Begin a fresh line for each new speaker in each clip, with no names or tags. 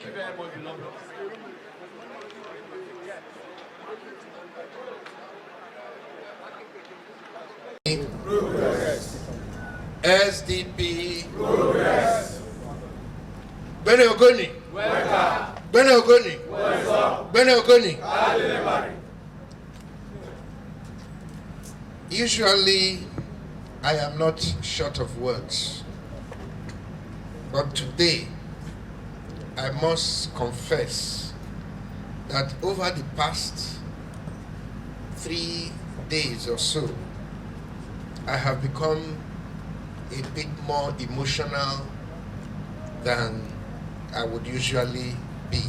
Thank you very much, beloved.
Progress.
SDP.
Progress.
Bene Ogoni.
Welcome.
Bene Ogoni.
Welcome.
Bene Ogoni.
Delivery.
Usually, I am not short of words. But today, I must confess that over the past 3 days or so, I have become a bit more emotional than I would usually be.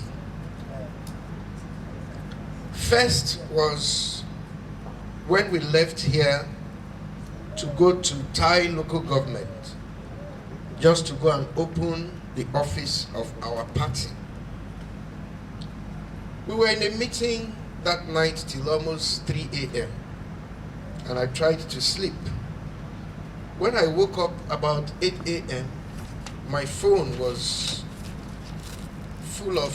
First was when we left here to go to Thai local government, just to go and open the office of our party. We were in a meeting that night till almost 3 a.m. and I tried to sleep. When I woke up about 8 a.m., my phone was full of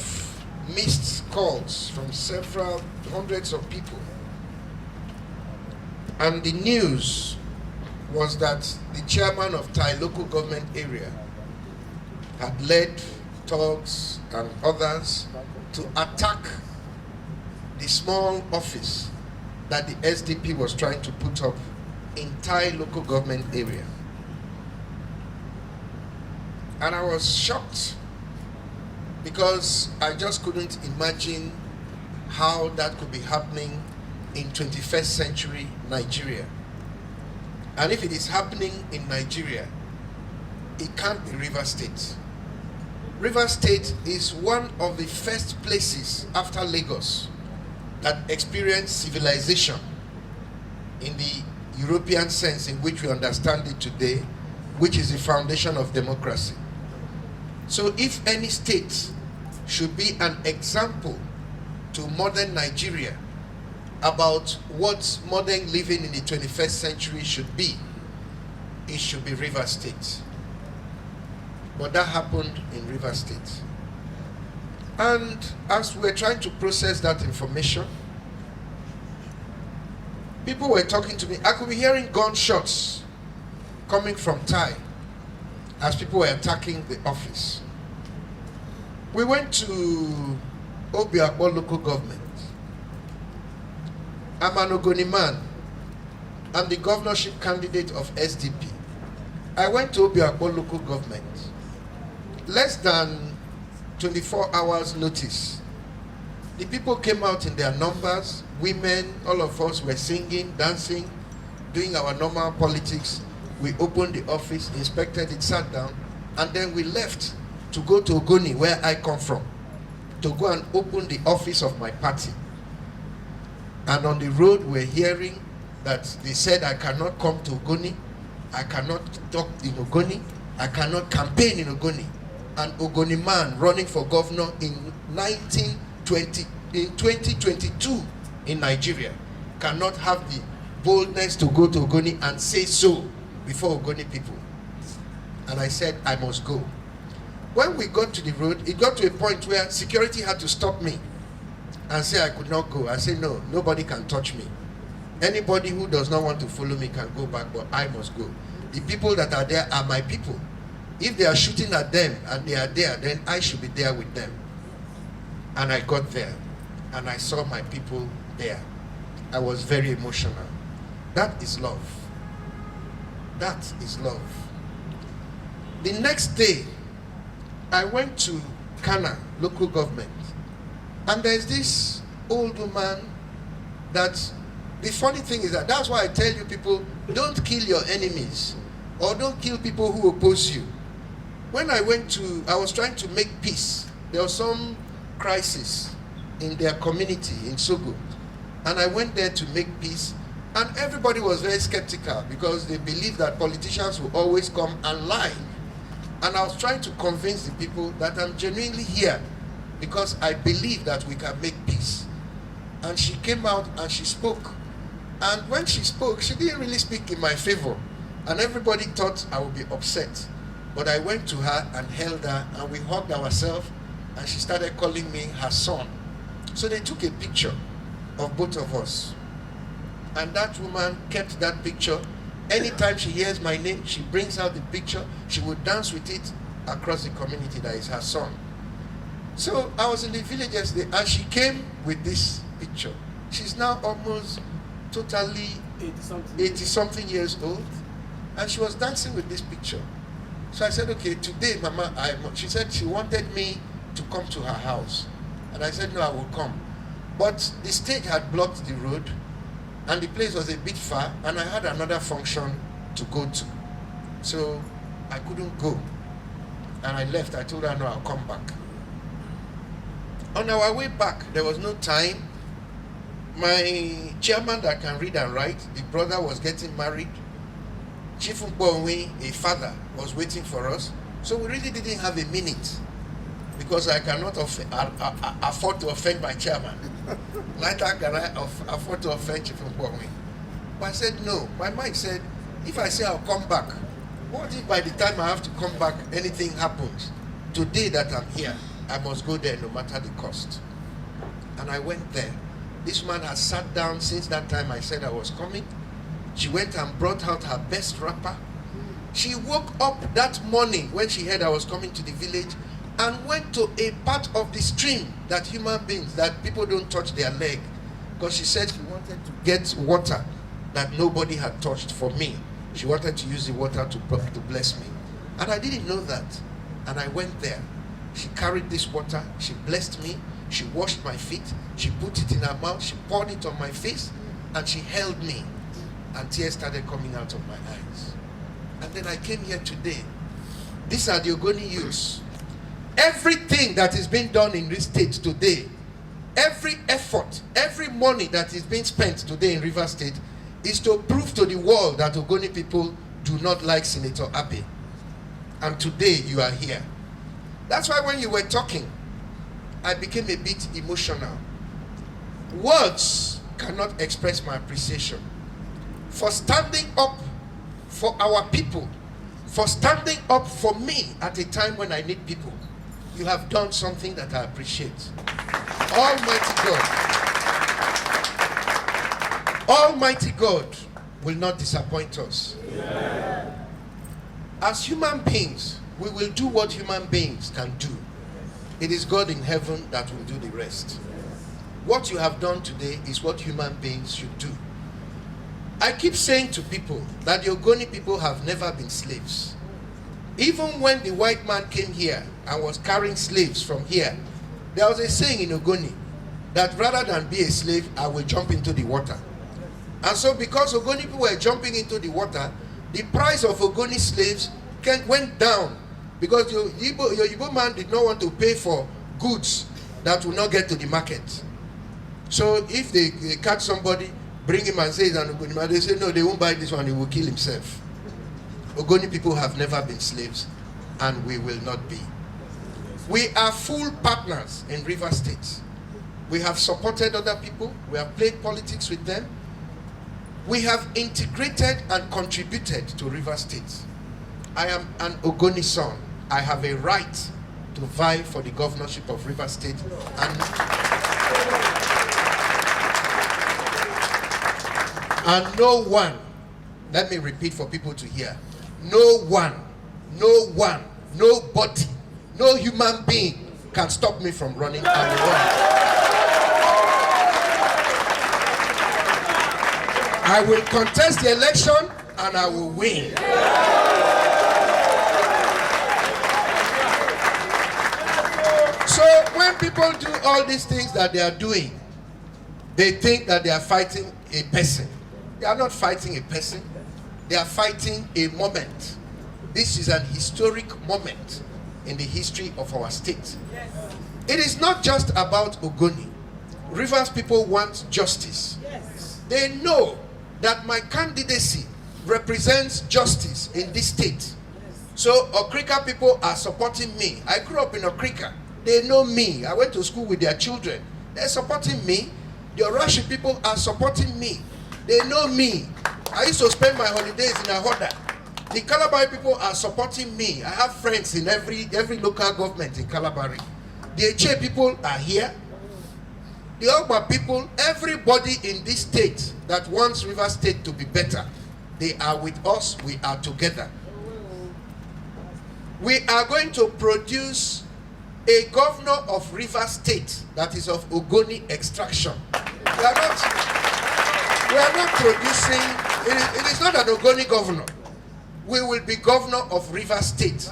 missed calls from several hundreds of people. And the news was that the chairman of Thai local government area had led thugs and others to attack the small office that the SDP was trying to put up in Thai local government area. And I was shocked because I just couldn't imagine how that could be happening in 21st century Nigeria. And if it is happening in Nigeria, it can't be River State. River State is one of the first places after Lagos that experienced civilization in the European sense in which we understand it today, which is the foundation of democracy. So if any state should be an example to modern Nigeria about what modern living in the 21st century should be, it should be River State. But that happened in River State. And as we're trying to process that information, people were talking to me. I could be hearing gunshots coming from Thai as people were attacking the office. We went to Obiakbo local government. I'm an Ogoni man. I'm the governorship candidate of SDP. I went to Obiakbo local government. Less than 24 hours notice. The people came out in their numbers, women, all of us were singing, dancing, doing our normal politics. We opened the office, inspected it, sat down, and then we left to go to Ogoni, where I come from, to go and open the office of my party. And on the road, we're hearing that they said I cannot come to Ogoni, I cannot talk in Ogoni, I cannot campaign in Ogoni. An Ogoni man running for governor in 2022 in Nigeria cannot have the boldness to go to Ogoni and say so before Ogoni people. And I said, I must go. When we got to the road, it got to a point where security had to stop me and say I could not go. I said, no, nobody can touch me. Anybody who does not want to follow me can go back, but I must go. The people that are there are my people. If they are shooting at them and they are there, then I should be there with them. And I got there and I saw my people there. I was very emotional. That is love. That is love. The next day, I went to Kana local government, and there's this old woman that, the funny thing is that that's why I tell you people, don't kill your enemies or don't kill people who oppose you. When I was trying to make peace. There was some crisis in their community in Sogo, and I went there to make peace, and everybody was very skeptical because they believe that politicians will always come and lie. And I was trying to convince the people that I'm genuinely here because I believe that we can make peace. And she came out and she spoke. And when she spoke, she didn't really speak in my favor. And everybody thought I would be upset. But I went to her and held her and we hugged ourselves and she started calling me her son. So they took a picture of both of us. And that woman kept that picture. Anytime she hears my name, she brings out the picture. She would dance with it across the community that is her son. So I was in the village yesterday, and she came with this picture. She's now almost totally 80-something years old, and she was dancing with this picture. So I said, okay, today, Mama, she said she wanted me to come to her house. And I said, no, I will come. But the stage had blocked the road, and the place was a bit far, and I had another function to go to. So I couldn't go. And I left. I told her, no, I'll come back. On our way back, there was no time. My chairman that can read and write, the brother was getting married. Chief Mkpongwe, a father, was waiting for us. So we really didn't have a minute, because I cannot afford to offend my chairman. Neither can I afford to offend Chief Mkpongwe. But I said no. My mind said, if I say I'll come back, what if by the time I have to come back, anything happens? Today that I'm here, I must go there no matter the cost. And I went there. This man has sat down since that time I said I was coming. She went and brought out her best wrapper. She woke up that morning when she heard I was coming to the village and went to a part of the stream that human beings, that people don't touch their leg. Because she said she wanted to get water that nobody had touched for me. She wanted to use the water to bless me. And I didn't know that. And I went there. She carried this water. She blessed me. She washed my feet. She put it in her mouth. She poured it on my face. And she held me. And tears started coming out of my eyes. And then I came here today. These are the Ogoni youths. Everything that is being done in this state today, every effort, every money that is being spent today in Rivers State is to prove to the world that Ogoni people do not like Senator Abe. And today you are here. That's why when you were talking, I became a bit emotional. Words cannot express my appreciation for standing up for our people, for standing up for me at a time when I need people. You have done something that I appreciate. Almighty God will not disappoint us. Yeah. As human beings, we will do what human beings can do. It is God in heaven that will do the rest. What you have done today is what human beings should do. I keep saying to people that the Ogoni people have never been slaves. Even when the white man came here and was carrying slaves from here, there was a saying in Ogoni that rather than be a slave, I will jump into the water. And so because Ogoni people were jumping into the water, the price of Ogoni slaves went down, because your Igbo man did not want to pay for goods that will not get to the market. So if they catch somebody, bring him and say he's an Ogoni man, they say no, they won't buy this one, he will kill himself. Ogoni people have never been slaves, and we will not be. We are full partners in Rivers State. We have supported other people. We have played politics with them. We have integrated and contributed to Rivers State. I am an Ogoni son. I have a right to vie for the governorship of Rivers State. And no one, let me repeat for people to hear, nobody, no human being can stop me from running. I will contest the election and I will win. So when people do all these things that they are doing, they think that they are fighting a person. They are not fighting a person. They are fighting a moment. This is an historic moment in the history of our state. Yes. It is not just about Ogoni. Rivers people want justice. Yes. They know that my candidacy represents justice in this state. Yes. So Okrika people are supporting me. I grew up in Okrika. They know me. I went to school with their children. They're supporting me. The Orashi people are supporting me. They know me. I used to spend my holidays in Ahoda. The Calabari people are supporting me. I have friends in every local government in Calabari. The Eche people are here. The Ogba people, everybody in this state that wants River State to be better, they are with us. We are together. We are going to produce a governor of River State that is of Ogoni extraction. We are not producing, it is not an Ogoni governor. We will be governor of River State.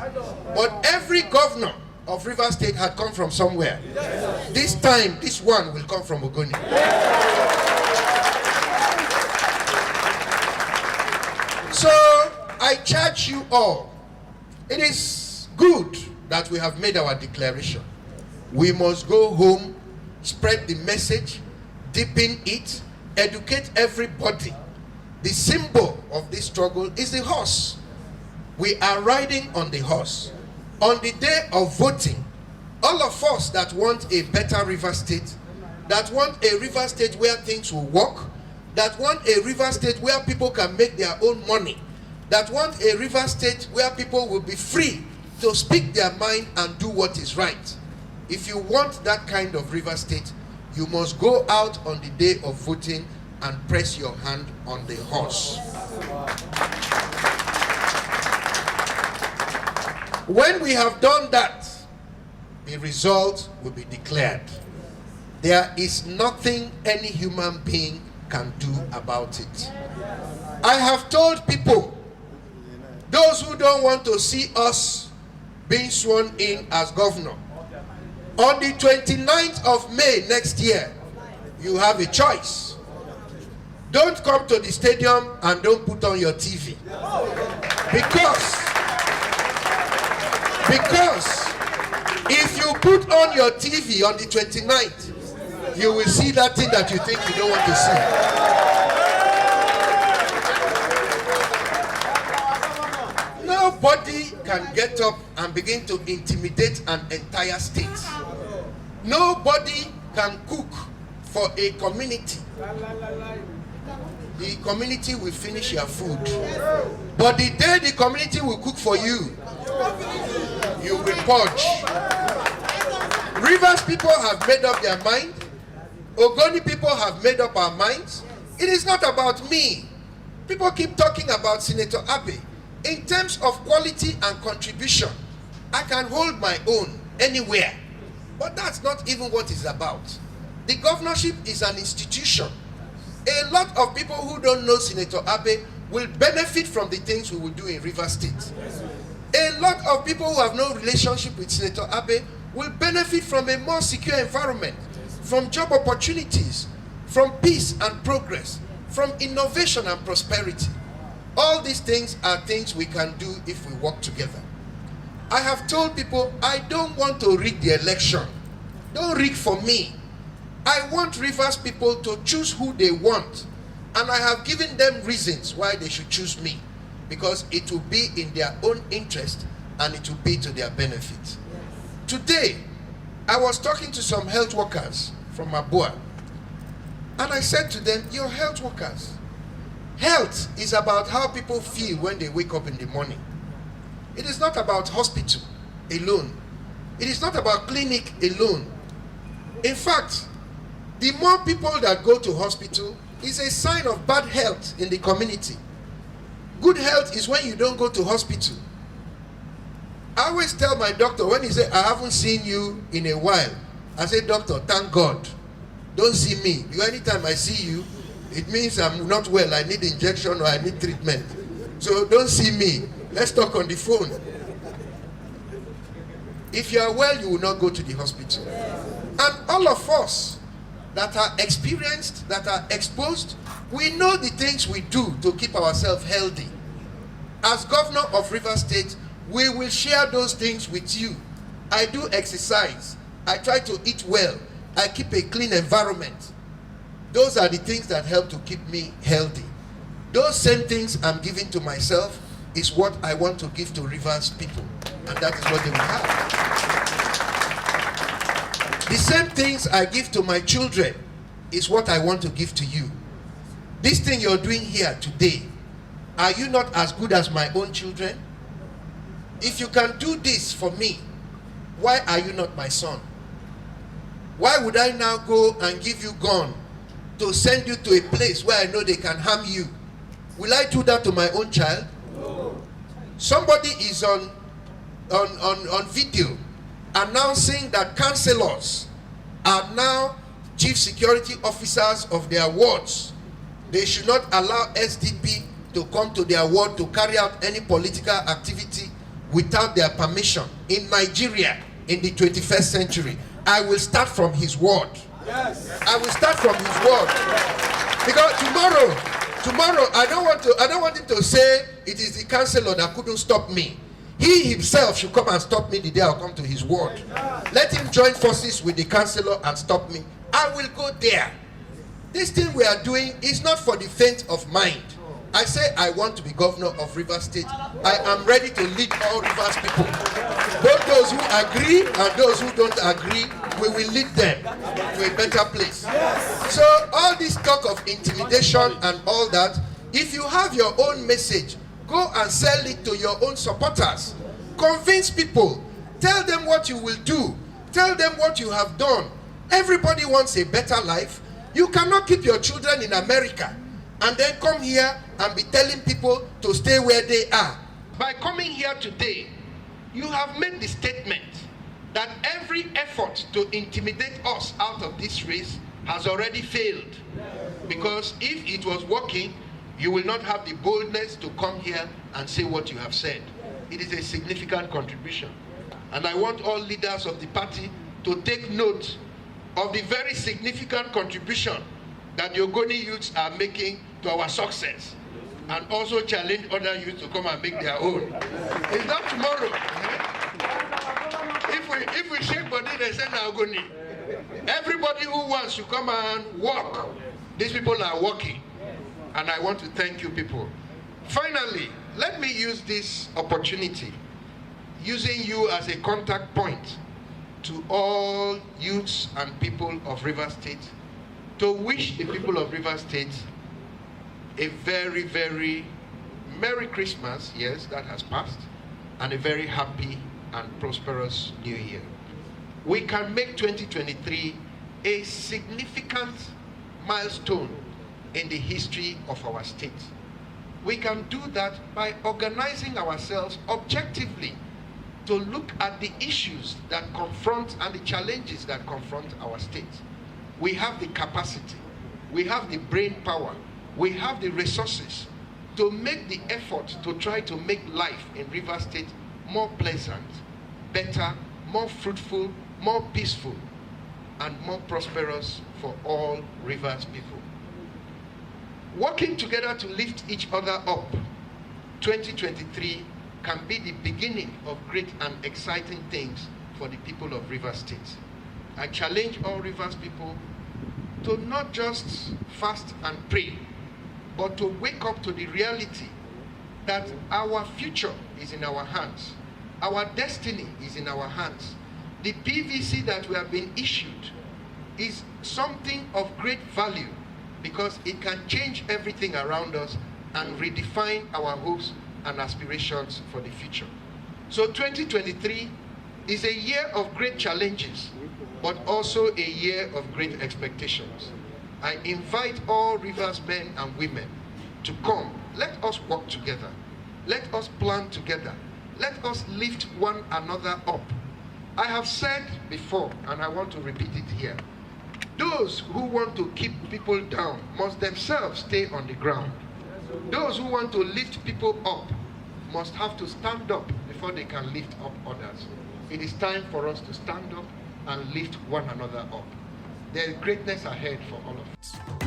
But every governor of River State had come from somewhere. This time, this one will come from Ogoni. So, I charge you all. It is good that we have made our declaration. We must go home, spread the message, deepen it, educate everybody. The symbol of this struggle is the horse. We are riding on the horse. On the day of voting, all of us that want a better River State, that want a River State where things will work, that want a River State where people can make their own money, that want a River State where people will be free to speak their mind and do what is right. If you want that kind of River State, you must go out on the day of voting and press your hand on the horse. When we have done that, the result will be declared. There is nothing any human being can do about it. I have told people, those who don't want to see us being sworn in as governor, on the 29th of May next year, you have a choice. Don't come to the stadium and don't put on your TV. Because if you put on your TV on the 29th, you will see that thing that you think you don't want to see. Nobody can get up and begin to intimidate an entire state. Nobody can cook for a community. The community will finish your food. But the day the community will cook for you, you will purge. Rivers people have made up their mind. Ogoni people have made up our minds. It is not about me. People keep talking about Senator Abe. In terms of quality and contribution, I can hold my own anywhere. But that's not even what it's about. The governorship is an institution. A lot of people who don't know Senator Abe will benefit from the things we will do in River State. A lot of people who have no relationship with Senator Abe will benefit from a more secure environment, from job opportunities, from peace and progress, from innovation and prosperity. All these things are things we can do if we work together. I have told people, I don't want to rig the election. Don't rig for me. I want Rivers people to choose who they want. And I have given them reasons why they should choose me. Because it will be in their own interest and it will be to their benefit. Today, I was talking to some health workers from Abua. And I said to them, you're health workers. Health is about how people feel when they wake up in the morning. It is not about hospital alone. It is not about clinic alone. In fact, the more people that go to hospital is a sign of bad health in the community. Good health is when you don't go to hospital. I always tell my doctor when he says, I haven't seen you in a while. I say, doctor, thank God. Don't see me. Because anytime I see you, it means I'm not well. I need injection or I need treatment. So don't see me. Let's talk on the phone. If you are well, you will not go to the hospital. And all of us that are experienced, that are exposed, we know the things we do to keep ourselves healthy. As governor of River State, we will share those things with you. I do exercise. I try to eat well. I keep a clean environment. Those are the things that help to keep me healthy. Those same things I'm giving to myself is what I want to give to Rivers people. And that is what they will have. The same things I give to my children is what I want to give to you. This thing you're doing here today, are you not as good as my own children? If you can do this for me, why are you not my son? Why would I now go and give you gun to send you to a place where I know they can harm you? Will I do that to my own child?
No.
Somebody is on video announcing that councillors are now chief security officers of their wards. They should not allow SDP to come to their ward to carry out any political activity without their permission in Nigeria in the 21st century. I will start from his word.
Yes.
I will start from his word. Because tomorrow I don't want him to say it is the councillor that couldn't stop me. He himself should come and stop me the day I'll come to his word. Let him join forces with the councillor and stop me. I will go there. This thing we are doing is not for the faint of mind. I say I want to be governor of Rivers State. I am ready to lead all Rivers people. Both those who agree and those who don't agree, we will lead them to a better place. So all this talk of intimidation and all that, if you have your own message, go and sell it to your own supporters. Convince people. Tell them what you will do. Tell them what you have done. Everybody wants a better life. You cannot keep your children in America and then come here and be telling people to stay where they are. By coming here today, you have made the statement that every effort to intimidate us out of this race has already failed. Because if it was working, you will not have the boldness to come here and say what you have said. It is a significant contribution. And I want all leaders of the party to take note of the very significant contribution that the Ogoni youths are making to our success, and also challenge other youths to come and make their own. It's not tomorrow. If we shake body, they say now Ogoni. Everybody who wants to come and walk, these people are walking. And I want to thank you people. Finally, let me use this opportunity, using you as a contact point to all youths and people of Rivers State, to wish the people of Rivers State a very, very Merry Christmas, yes, that has passed, and a very happy and prosperous New Year. We can make 2023 a significant milestone in the history of our state. We can do that by organizing ourselves objectively to look at the issues that confront and the challenges that confront our state. We have the capacity, we have the brain power, we have the resources to make the effort to try to make life in Rivers State more pleasant, better, more fruitful, more peaceful, and more prosperous for all Rivers people. Working together to lift each other up, 2023 can be the beginning of great and exciting things for the people of Rivers State. I challenge all Rivers people to not just fast and pray, but to wake up to the reality that our future is in our hands. Our destiny is in our hands. The PVC that we have been issued is something of great value because it can change everything around us and redefine our hopes and aspirations for the future. So 2023 is a year of great challenges, but also a year of great expectations. I invite all Rivers men and women to come. Let us work together. Let us plan together. Let us lift one another up. I have said before, and I want to repeat it here, those who want to keep people down must themselves stay on the ground. Those who want to lift people up must have to stand up before they can lift up others. It is time for us to stand up and lift one another up. There is greatness ahead for all of us.